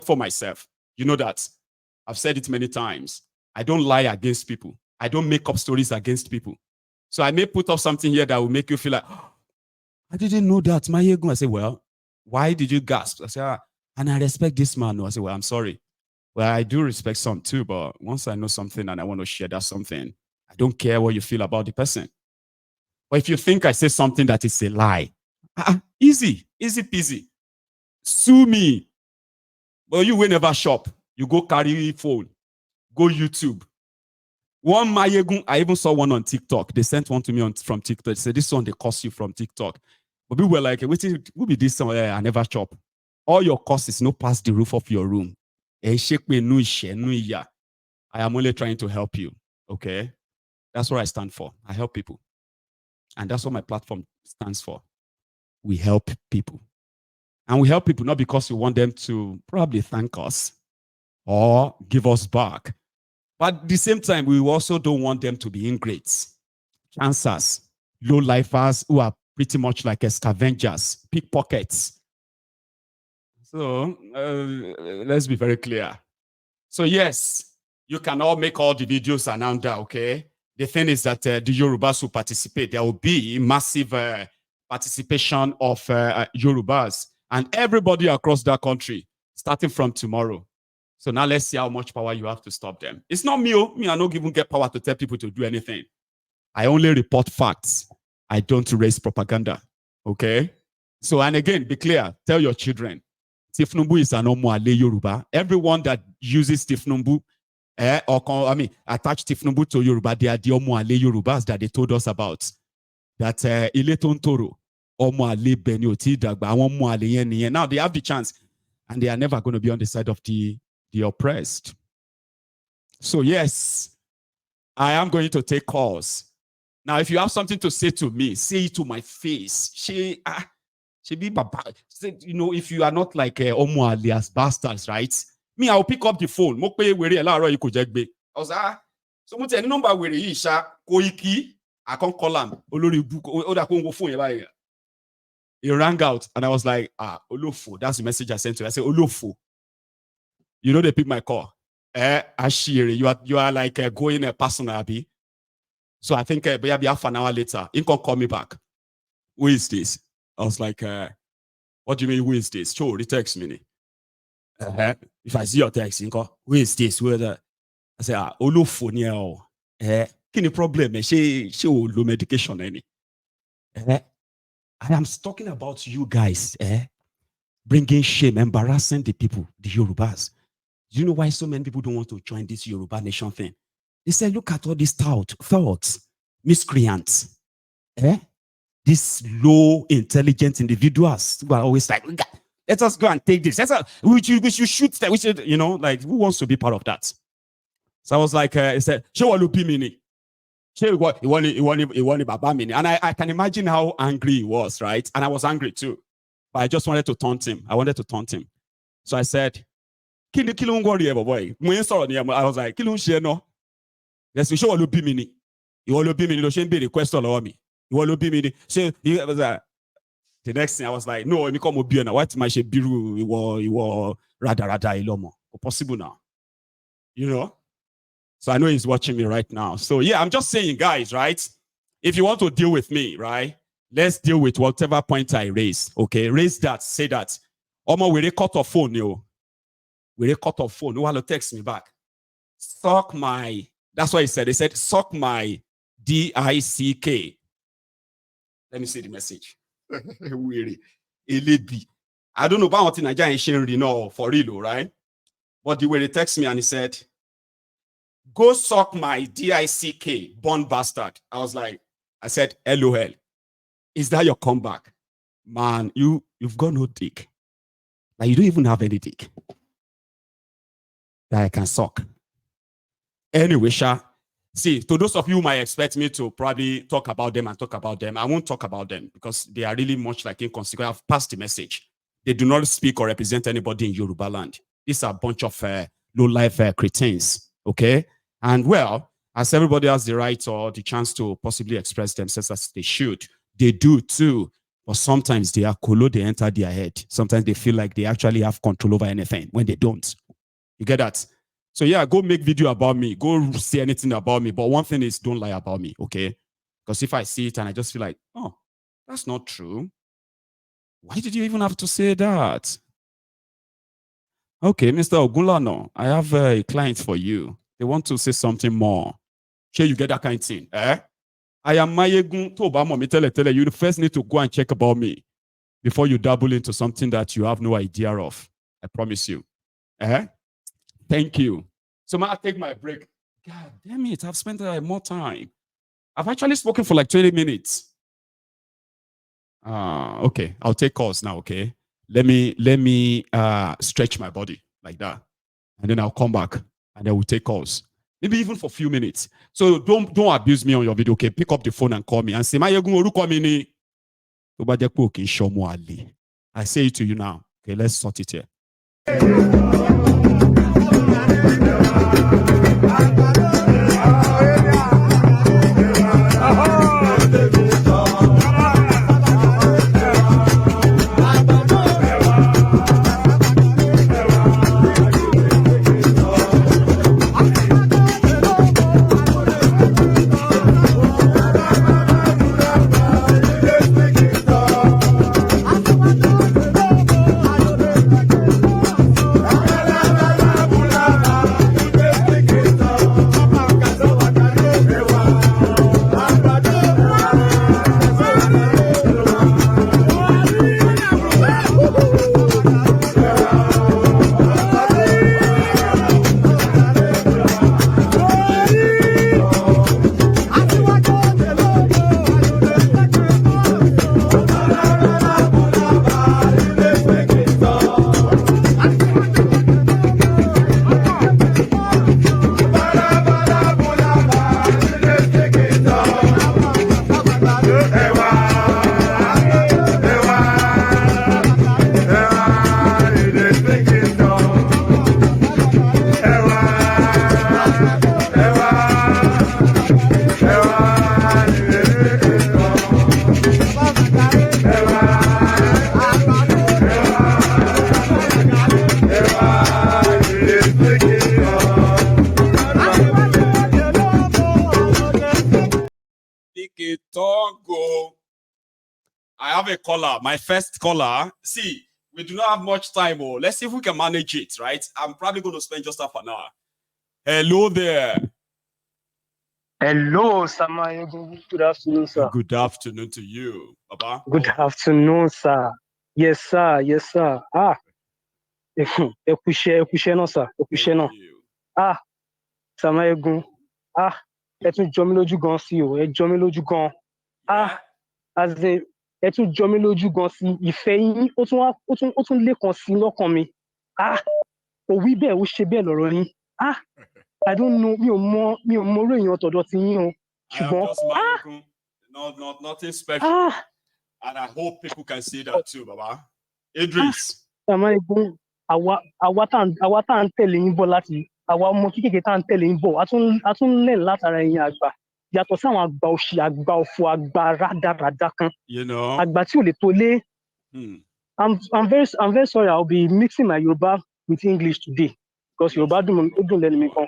for myself. You know that. I've said it many times. I don't lie against people. I don't make up stories against people. So I may put up something here that will make you feel like, oh, I didn't know that. My ego. I say, well, why did you gasp? I say, and I respect this man. No, I say, well, I'm sorry. Well, I do respect some too, but once I know something and I want to share that something, I don't care what you feel about the person. But if you think I say something that is a lie, easy peasy. Sue me. But you will never shop. You go carry phone. Go YouTube. One Mayegun, I even saw one on TikTok. They sent one to me from TikTok. They said, this one, they cost you from TikTok. But we were like, wait, will be this somewhere? I never shop. All your costs is no past the roof of your room. I am only trying to help you. Okay? That's what I stand for. I help people. And that's what my platform stands for. We help people. And we help people not because we want them to probably thank us or give us back. But at the same time, we also don't want them to be ingrates, chancers, low-lifers who are pretty much like scavengers, pickpockets. So let's be very clear. So yes, you can all make all the videos and that, okay? The thing is that the Yorubas will participate. There will be massive participation of Yorubas and everybody across that country, starting from tomorrow. So now let's see how much power you have to stop them. It's not me. I don't even get power to tell people to do anything. I only report facts. I don't raise propaganda. Okay? So, and again, be clear. Tell your children. Tinubu is an Omoale Yoruba. Everyone that uses Tinubu, attach Tinubu to Yoruba, they are the Omoale Yorubas that they told us about. That Ileton Toro, Omoale Benioti Dagba, Omoale Yen. Now they have the chance, and they are never going to be on the side of the oppressed. So yes, I am going to take calls. Now, if you have something to say to me, say it to my face. She be baba. You know, if you are not like Omo alias bastards, right? Me, I'll pick up the phone. Mo pe were elaro you could jegbe. I was so mo tell number were yi sha Koiki. I can't call him. Olori buko. Oda ko ngo phone yeba. He rang out and I was like, Olofo. That's the message I sent to him. I said, Olofo. You know they pick my call. Ashiri, you are like going a personal, Abi. So I think maybe half an hour later, he can call me back. Who is this? I was like, what do you mean, who is this? Sure, he text me. If I see your text, he can, who is this? Who is that? I say, Olufo, any problem? She low medication, any. I am talking about you guys, bringing shame, embarrassing the people, the Yorubas. Do you know why so many people don't want to join this Yoruba nation thing? They say, look at all these thoughts, miscreants, these low intelligent individuals who are always like, let us go and take this. We should shoot that. We should, you know, like, who wants to be part of that? So I was like, he said, show what mini. And I can imagine how angry he was, right? And I was angry too. But I just wanted to taunt him. So I said, I was like, yes, we show be mini. You will be mini. Don't be request all over me. You will be mini. So the next thing I was like, no, I become a beer now. What my she biru you were rada ilomo. Possible now. You know? So I know he's watching me right now. So yeah, I'm just saying, guys, right? If you want to deal with me, right? Let's deal with whatever point I raise. Okay, raise that, say that. Omo, we cut off phone, yo. We cut off phone. No one will text me back. Suck my. That's what he said. He said, suck my DICK. Let me see the message. Weary. I don't know about what in Nigeria know for real, right? But the way they text me and he said, go suck my DICK, born bastard. I said, LOL. Is that your comeback? Man, you've got no dick. Like you don't even have any dick that I can suck. Anyway, see, to those of you who might expect me to probably talk about them, I won't talk about them because they are really much like inconsequential. I've passed the message. They do not speak or represent anybody in Yoruba land. These are a bunch of low-life cretins, okay? And well, as everybody has the right or the chance to possibly express themselves as they should, they do too. But sometimes they are colo, they enter their head. Sometimes they feel like they actually have control over anything when they don't. You get that? So yeah, go make video about me. Go say anything about me. But one thing is, don't lie about me, okay? Because if I see it and I just feel like, oh, that's not true. Why did you even have to say that? Okay, Mr. Ogulano, I have a client for you. They want to say something more. Sure, you get that kind of thing, eh? I am Mayegun to Obama. Me tell you first need to go and check about me before you dabble into something that you have no idea of. I promise you. Eh? Thank you. So I'll take my break. God damn it, I've spent more time. I've actually spoken for like 20 minutes. Okay, I'll take calls now, okay? Let me stretch my body like that. And then I'll come back and then we'll take calls. Maybe even for a few minutes. So don't abuse me on your video, okay? Pick up the phone and call me and say, I say it to you now. Okay, let's sort it here. I have a caller, my first caller. See, we do not have much time. Oh, let's see if we can manage it, right? I'm probably going to spend just half an hour. Hello there. Hello, Samaya. Good afternoon, sir. Good afternoon to you, Baba. Good afternoon, sir. Yes, sir. Yes, sir. No, sir. No. Samaya. Ẹ tún jọ mí lójú gan sí o. Ẹ jọ mí lójú gan. As in, ẹ tún jọ mí lójú gan sí. Ìfẹ́ yín ó tún lékan sí lọ́kàn mi. Ó wí bẹ́ẹ̀ ó ṣe bẹ́ẹ̀ lọ́rọ̀ yín. I don't know. Mi ò mọ orí èèyàn tọ̀dọ̀ ti yín o. Ṣùgbọ́n nothing special. And I hope people can see that too, Baba. Idris. Samaya, àwa tá à ń tẹ̀lé yín bọ̀ láti àwa ọmọ kékeré tá à ń tẹ̀lé yín bọ̀ a tún lẹ̀ látara ẹ̀yin àgbà yàtọ̀ sí àwọn àgbà òṣì àgbà òfò àgbà rádaràdà kan àgbà tí ò lè tó lé. I'm very sorry. I'll be mixing my Yoruba with English today because Yoruba dùn lẹ́nu mi kan.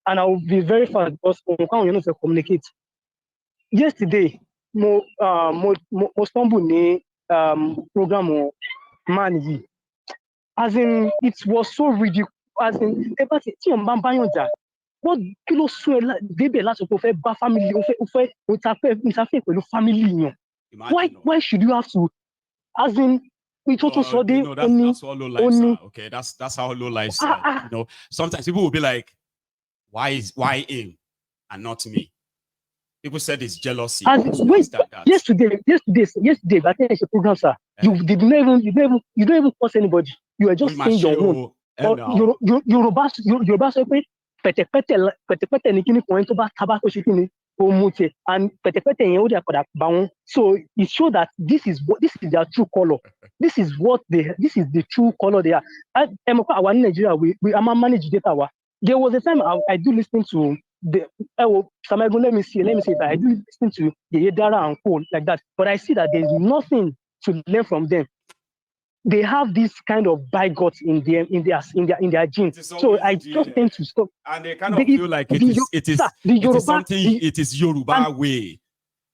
And I will be very fast because nǹkan àwọn èèyàn náà fẹ́ communicate. Yesterday mo stumble ní program man yìí. As in, it was so ridiculous. As in, tí on bá ń báyàn jà, kí ló sún ẹ débẹ̀ láti kó fẹ́ bá family, ó fẹ́ interfere pẹ̀lú family yàn. Why should you have to? As in, we total so they that's all low lives. Okay, that's how low lives. You know, sometimes people will be like, why him and not me? People said it's jealousy. Yesterday, I think it's a program, sir. You don't even force anybody. You are just saying your own. Yorùbá sọ pé pẹ̀tẹ̀pẹ̀tẹ̀ ní kíní kan tó bá tabako ṣe kíni ó mú tiẹ̀, and pẹ̀tẹ̀pẹ̀tẹ̀ yẹn ó dẹ̀ padà bá wọn. So it shows that this is their true color. This is the true color they are. Ẹ mọ̀ pé àwa ní Nigeria we manage data wa. There was a time I do listen to Samagun, let me see if I do listen to Yedara and Co like that, but I see that there's nothing to learn from them. They have this kind of bigot in their genes. So I just tend to stop. And they kind of feel like it is something. It is Yoruba way.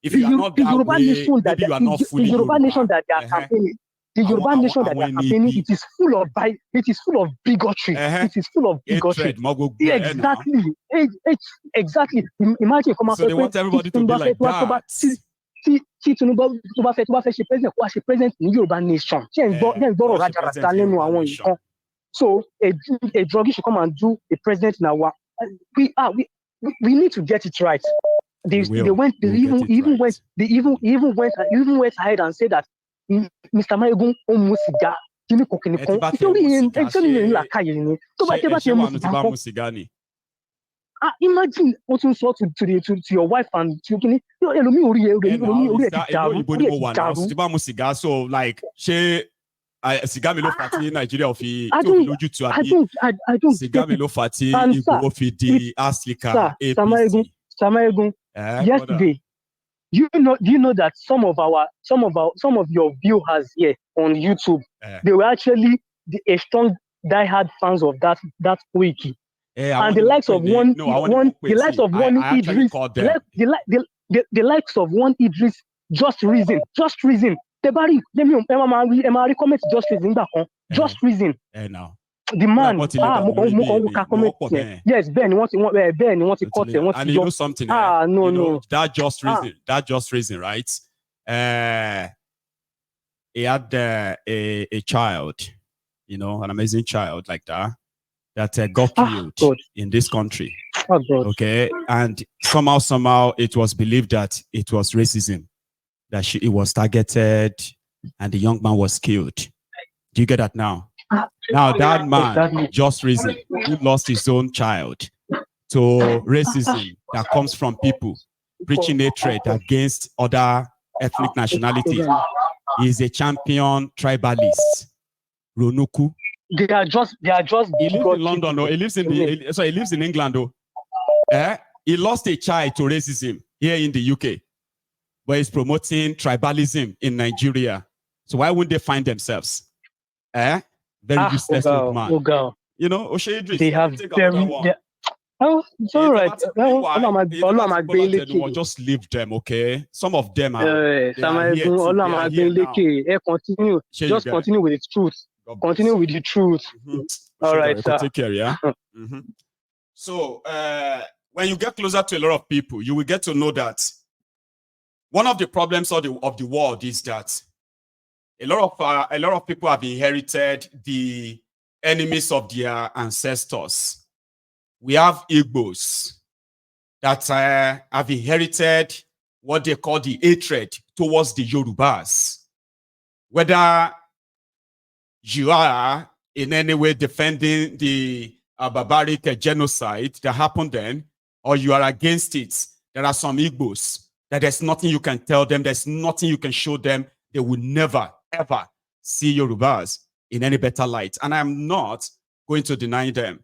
If you are not that Yoruba way, nation maybe you are not fully the Yoruba Yoruba. nation that they are campaigning. The Yoruba nation that they are campaigning, it is full of bigotry. It is full of bigotry. Yeah, exactly. Exactly. Imagine. So they want everybody to be like that. Tí Tinubu tó bá fẹ́ ṣe president wá ṣe president ní Yorùbá nation ṣe ń gbọ́rọ̀ rádaràda lẹ́nu àwọn nǹkan. So a druggie should come and do a president in our. We need to get it right. They even went ahead and said that Mr. Mayegun ó mu sìgá kíní kan nítorí yẹn là káyè ni tó bá ti mu sìgá kan. Imagine what you saw to your wife and to kíní ẹlòmíì orí ẹ̀ ti dàrú. So like ṣé sìgá mi ló fà tí Nàìjíríà fi lójútu àbí sìgá mi ló fà tí Ìgbòho fi di Aslika APC. Samayegun, yesterday, do you know that some of your viewers here on YouTube, they were actually a strong diehard fans of that wiki. And the likes of one Idris, just reason. Comment just reason just reason. The man, yes, Ben, want to cut it. And you know something? No. That just reason, right? He had a child, an amazing child like that got killed in this country. Okay, and somehow it was believed that it was racism, that it was targeted, and the young man was killed. Do you get that now? Now that man, just reason, who lost his own child to racism that comes from people preaching hatred against other ethnic nationalities, is a champion tribalist. Ronuku. They are just. He lives in London, though. He lives in England, though. He lost a child to racism here in the UK, but he's promoting tribalism in Nigeria. So why wouldn't they find themselves? Very useless old man. Oshe Idris. They have very. It's all right. Just leave them, okay? Some of them are. Continue. Just continue with the truth. Continue with the truth. All right, sir. Take care, yeah. So when you get closer to a lot of people, you will get to know that one of the problems of the world is that a lot of people have inherited the enemies of their ancestors. We have Igbos that have inherited what they call the hatred towards the Yorubas. Whether you are in any way defending the barbaric genocide that happened then, or you are against it, there are some Igbos that there's nothing you can tell them, there's nothing you can show them. They will never, ever see Yorubas in any better light. And I'm not going to deny them.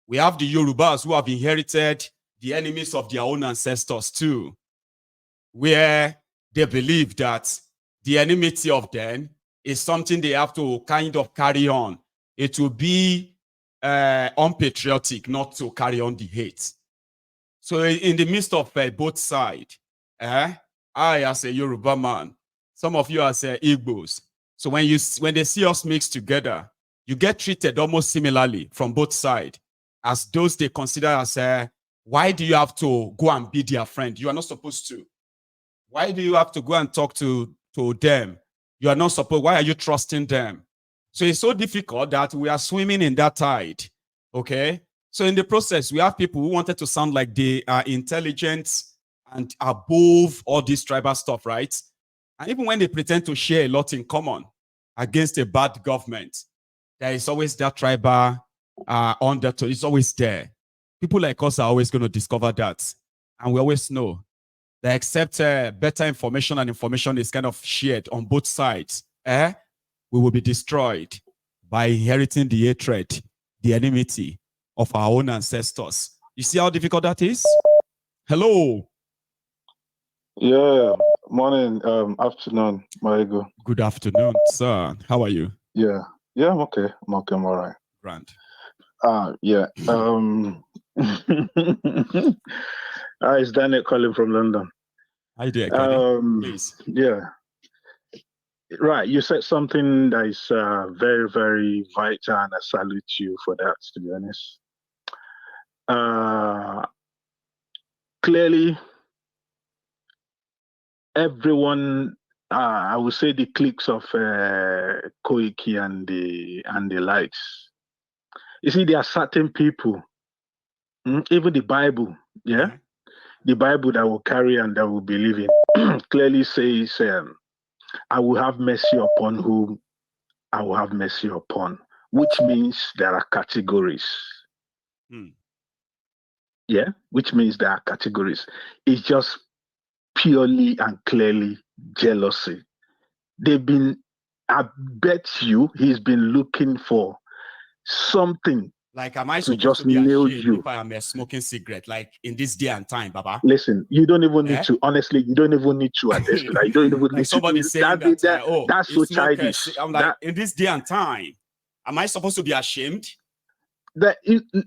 We have the Yorubas who have inherited the enemies of their own ancestors too, where they believe that the enmity of them is something they have to kind of carry on. It will be unpatriotic not to carry on the hate. So in the midst of both sides, I as a Yoruba man, some of you as Igbos, so when they see us mixed together, you get treated almost similarly from both sides, as those they consider as, why do you have to go and be their friend? You are not supposed to. Why do you have to go and talk to them? You are not supposed. Why are you trusting them? So it's so difficult that we are swimming in that tide. Okay? So in the process, we have people who wanted to sound like they are intelligent and above all this tribal stuff, right? And even when they pretend to share a lot in common against a bad government, there is always that tribal undertone. It's always there. People like us are always going to discover that. And we always know that except better information and information is kind of shared on both sides, we will be destroyed by inheriting the hatred, the enmity of our own ancestors. You see how difficult that is? Hello. Yeah, morning, afternoon, my ego. Good afternoon, sir. How are you? Yeah, I'm okay. I'm all right. Grand. Yeah. It's Daniel calling from London. How you doing, Kenny? Please. Yeah. Right. You said something that is very, very vital, and I salute you for that, to be honest. Clearly, everyone, I would say the cliques of Koiki and the likes. You see, there are certain people, even the Bible, the Bible that will carry and that will believe in clearly says, I will have mercy upon whom I will have mercy upon, which means there are categories. Yeah, which means there are categories. It's just purely and clearly jealousy. I bet you he's been looking for something. Like, am I to supposed just to be nail ashamed you if I am a smoking cigarette, like in this day and time, Baba? Listen, you don't even need to. Honestly, you don't even need to attest to that. You don't even Like need somebody to. saying That's so childish. I'm like, in this day and time, am I supposed to be ashamed?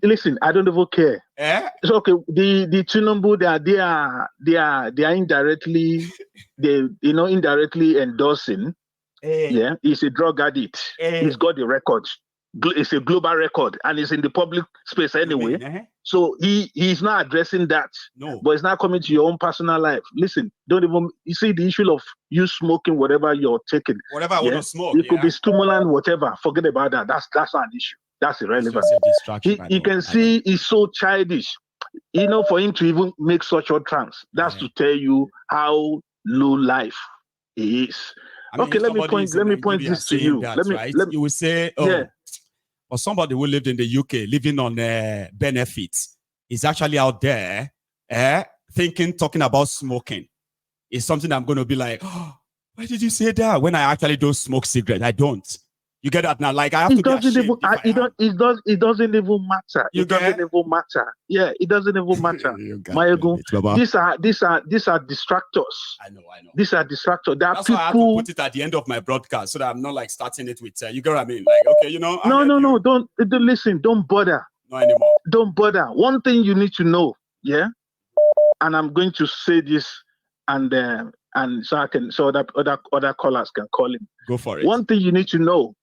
Listen, I don't even care. It's okay. The Tinubu, they are indirectly, indirectly endorsing. Yeah, he's a drug addict. He's got the record. It's a global record, and it's in the public space anyway. So he's not addressing that. No. But it's not coming to your own personal life. Listen, don't even, you see the issue of you smoking whatever you're taking. Whatever I want to smoke. It could be stimulant, whatever. Forget about that. That's not an issue. That's irrelevant. It's just a distraction. You can see he's so childish. For him to even make such utterance, that's to tell you how low life he is. I mean, okay, let me point this to you. You will say, or somebody who lived in the UK living on benefits is actually out there talking about smoking. It's something I'm going to be like, oh, why did you say that? When I actually don't smoke cigarette, I don't. You get that now? Like, I have to be ashamed. It doesn't even matter. It doesn't even matter. Yeah, it doesn't even matter. My ego. These are distractors. I know. These are distractors. That's why I have to put it at the end of my broadcast so that I'm not like starting it with you get what I mean? Like, okay, No, don't listen. Don't bother. No anymore. Don't bother. One thing you need to know, and I'm going to say this, and so other callers can call him. Go for it. One thing you need to know.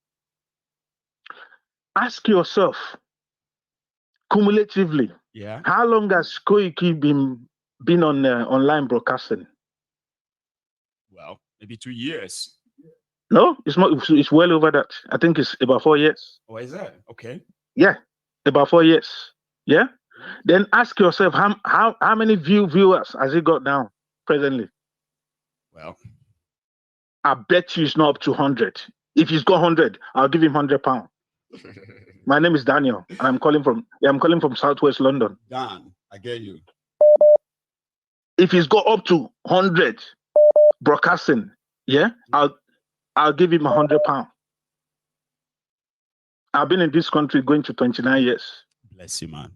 Ask yourself, cumulatively, how long has Koiki been on online broadcasting? Well, maybe 2 years. No, it's well over that. I think it's about 4 years. Oh, is that? Okay. Yeah, about 4 years. Yeah. Then ask yourself, how many viewers has he got now presently? Well, I bet you it's not up to 100. If he's got 100, I'll give him £100. My name is Daniel, and I'm calling from Southwest London. Dan, I get you. If he's got up to 100 broadcasting, I'll give him £100. I've been in this country going to 29 years. Bless you, man.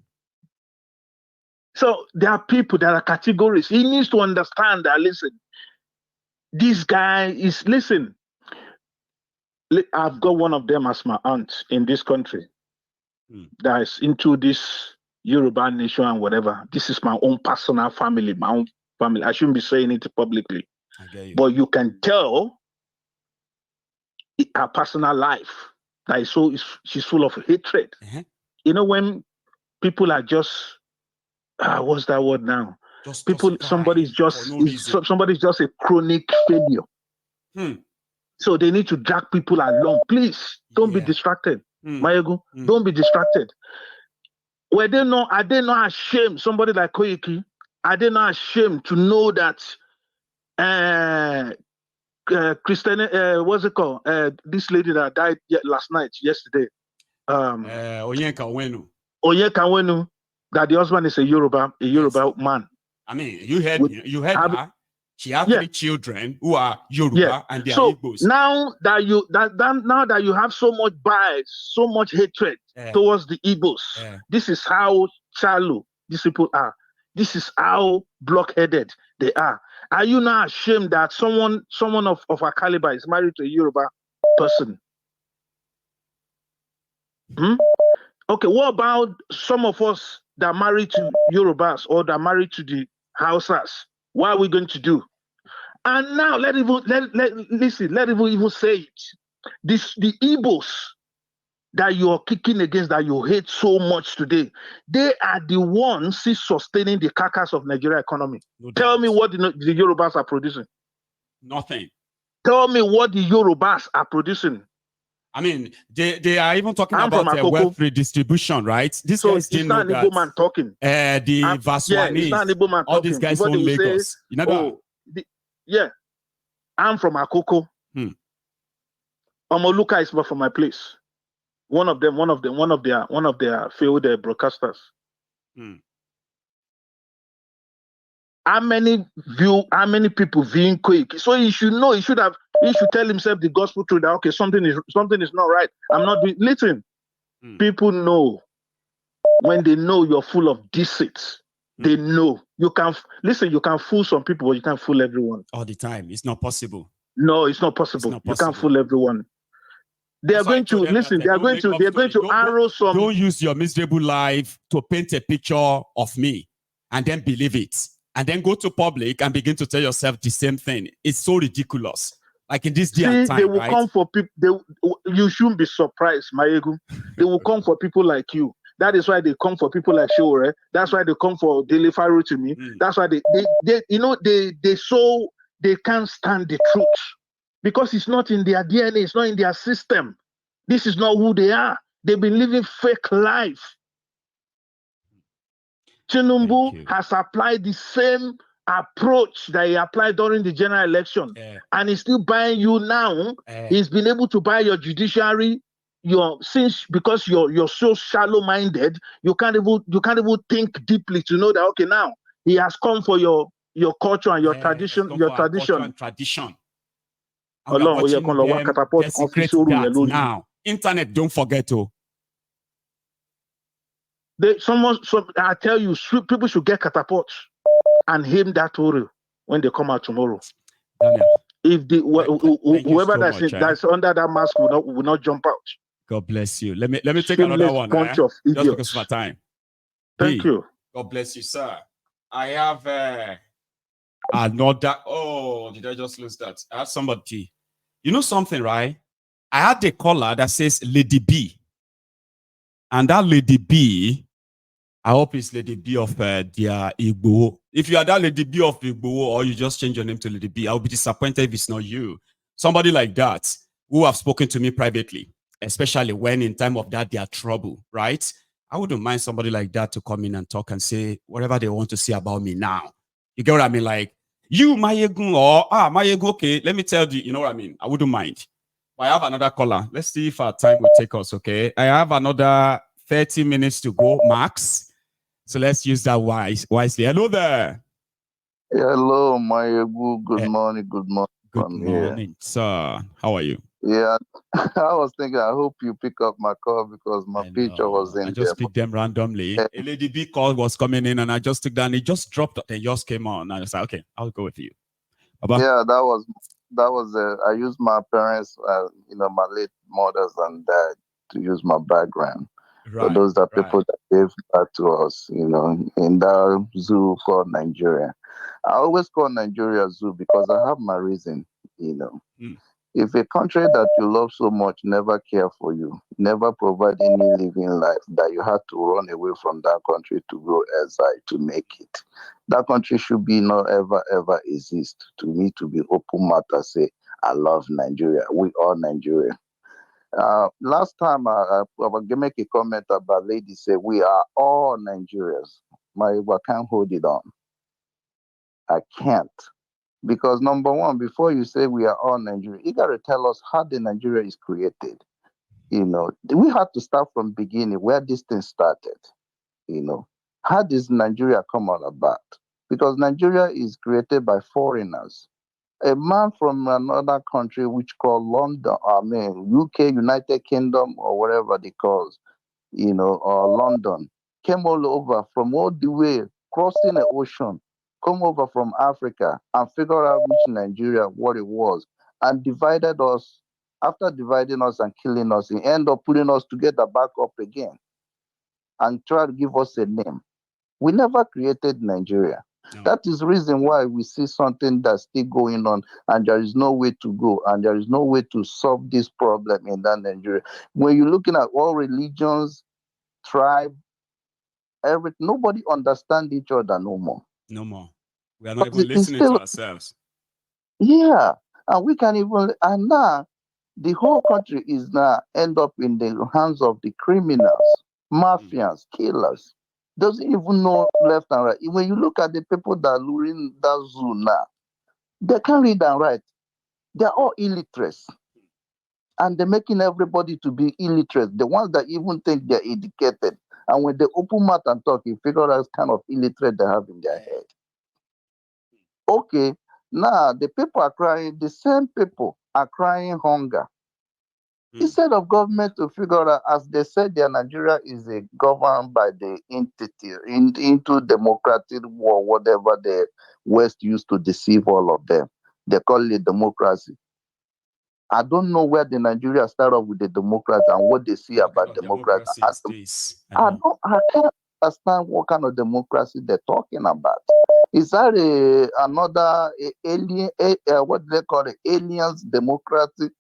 So there are people, there are categories. He needs to understand that, listen, this guy is, listen, I've got one of them as my aunt in this country that is into this Yoruba nation and whatever. This is my own personal family, my own family. I shouldn't be saying it publicly. I get you. But you can tell her personal life that she's full of hatred. When people are just, what's that word now? Somebody's just a chronic failure. So they need to drag people along. Please don't be distracted. Mayego, don't be distracted. Are they not ashamed? Somebody like Koiki, are they not ashamed to know that what's it called? This lady that died yesterday. Onyenka Wenu, that the husband is a Yoruba man. I mean, you heard her. She has 3 children who are Yoruba and they are Igbos. Now that you have so much bias, so much hatred towards the Igbos, this is how shallow, these people are. This is how blockheaded they are. Are you not ashamed that someone of our caliber is married to a Yoruba person? Okay, what about some of us that are married to Yorubas or that are married to the Hausas? What are we going to do? And now let even say it. The Igbos that you are kicking against, that you hate so much today, they are the ones sustaining the carcass of Nigeria economy. Tell me what the Yorubas are producing. Nothing. Tell me what the Yorubas are producing. I mean, they are even talking about wealth redistribution, right? This so guys didn't know that. Igbo man talking. The Vaswanis, it's not an Igbo man all talking. these guys Before own Lagos. Say, you know that? I'm from Akoko. Omoluka is from my place. One of their failed broadcasters. How many people viewing Quake? So he should know. He should tell himself the gospel truth that okay, something is not right. I'm not doing. Listen, people know when they know you're full of deceit. They know you can fool some people, but you can't fool everyone all the time. It's not possible. No, it's not possible. You can't fool everyone. They are going to listen. They are going to arrow some. Don't use your miserable life to paint a picture of me and then believe it. And then go to public and begin to tell yourself the same thing. It's so ridiculous. Like in this day and time, they will come for people. You shouldn't be surprised, Mayegu. They will come for people like you. That is why they come for people like Shore. That's why they come for Dele Faru to me. That's why they can't stand the truth because it's not in their DNA. It's not in their system. This is not who they are. They've been living fake life. Tinubu has applied the same approach that he applied during the general election, and he's still buying you now. He's been able to buy your judiciary. Because you're so shallow-minded, you can't even think deeply to know that okay, now he has come for your culture and your tradition. Tradition. Now, internet, don't forget to. I tell you, people should get catapults and aim that Oro when they come out tomorrow. Daniel, if whoever that's under that mask will not jump out. God bless you. Let me take another one. Bunch of idiots. Just because of my time. Thank you. God bless you, sir. I have another. Oh, did I just lose that? I have somebody. You know something, right? I had a caller that says Lady B. And that Lady B, I hope it's Lady B of their Igbo. If you are that Lady B of Igbo or you just change your name to Lady B, I'll be disappointed if it's not you. Somebody like that who have spoken to me privately, especially when in time of that they are trouble, right? I wouldn't mind somebody like that to come in and talk and say whatever they want to say about me now. You get what I mean? Like, you, Mayegun, or Mayegun, okay, let me tell you, you know what I mean? I wouldn't mind. But I have another caller. Let's see if our time will take us, okay? I have another 30 minutes to go, max. So let's use that wisely. Hello there. Hello, Mayegun. Good morning. Good morning. Good morning, sir. How are you? Yeah, I was thinking, I hope you pick up my call because my picture was in there. I just picked them randomly. A Lady B call was coming in and I just took that and it just dropped and yours came on. And I was like, okay, I'll go with you. Baba? Yeah, that was I used my parents, my late mothers and dad to use my background. Right, so those are people that gave back to us, in that zoo called Nigeria. I always call Nigeria zoo because I have my reason, If a country that you love so much never care for you, never provide any living life, that you had to run away from that country to go outside to make it, that country should be not ever exist. To me, to be open matter, say, I love Nigeria. We are Nigeria. Last time I make a comment about lady say we are all Nigerians. I can't hold it on. I can't. Because number one, before you say we are all Nigeria, you got to tell us how the Nigeria is created. We have to start from beginning where this thing started. How does Nigeria come all about? Because Nigeria is created by foreigners. A man from another country, which called London, UK, United Kingdom, or whatever they call, or London, came all over from all the way, crossing the ocean, come over from Africa and figure out which Nigeria, what it was, and divided us. After dividing us and killing us, he ended up putting us together back up again and try to give us a name. We never created Nigeria. No. That is the reason why we see something that's still going on and there is no way to go and there is no way to solve this problem in that Nigeria. When you're looking at all religions, tribe, nobody understands each other no more. No more. We are not even listening to ourselves. Yeah. And we can even, and now the whole country is now end up in the hands of the criminals, mafias, killers. Doesn't even know left and right. When you look at the people that are luring that zoo now, they can't read and write. They're all illiterates. And they're making everybody to be illiterate. The ones that even think they're educated. And when they open mouth and talk, you figure out kind of illiterate they have in their head. Okay, now the people are crying, the same people are crying hunger. Instead of government to figure out, as they said, Nigeria is governed by the entity into democratic war, whatever the West used to deceive all of them. They call it democracy. I don't know where the Nigeria started off with the democracy and what they see about democracy. I can't understand what kind of democracy they're talking about. Is that another alien? What do they call it? Aliens democracy